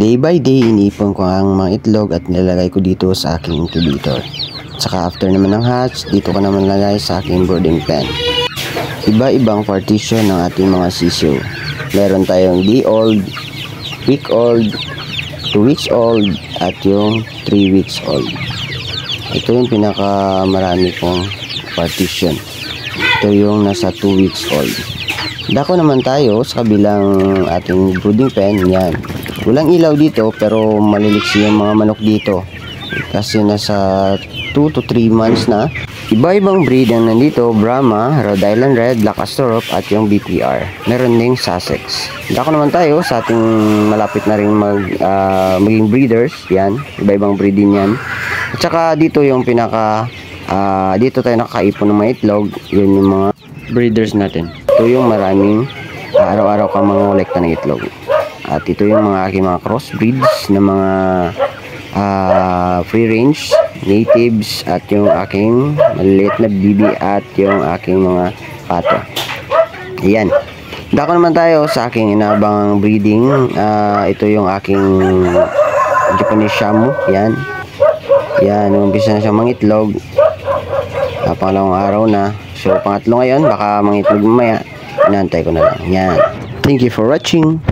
Day by day, iniipon ko ang mga itlog at nilalagay ko dito sa aking incubator. Saka after naman ng hatch, dito ko naman lagay sa aking brooding pen. Iba-ibang partition ng ating mga sisiyo. Meron tayong day old, week old, 2 weeks old, at yung 3 weeks old. Ito yung pinakamarami kong partition. Ito yung nasa 2 weeks old. Dako naman tayo sa kabilang ating brooding pen. Yan. Walang ilaw dito pero maliliksi yung mga manok dito. Kasi nasa 2 to 3 months na. Iba-ibang breed ang nandito. Brahma, Rhode Island Red, Black Astrorop at yung BPR. Meron ding Sussex. Dako naman tayo sa ating malapit na rin maging breeders. Yan. Iba-ibang breed din yan. At saka dito yung dito tayo nakakaipon ng mga itlog. Yun yung mga breeders natin. Ito yung maraming araw-araw kang mga kolekta ng itlog. At ito yung mga aking mga crossbreeds na mga free range, natives, at yung aking maliit na bibi at yung aking mga pato. Ayan. Dako naman tayo sa aking inabang breeding. Ito yung aking Japanese Shamu. Yan. Yan. Umpisa na siya mangitlog. Pangalawang araw na. So, pangatlo ngayon, baka mangitlog mamaya. Inaantay ko na lang. Yan. Thank you for watching.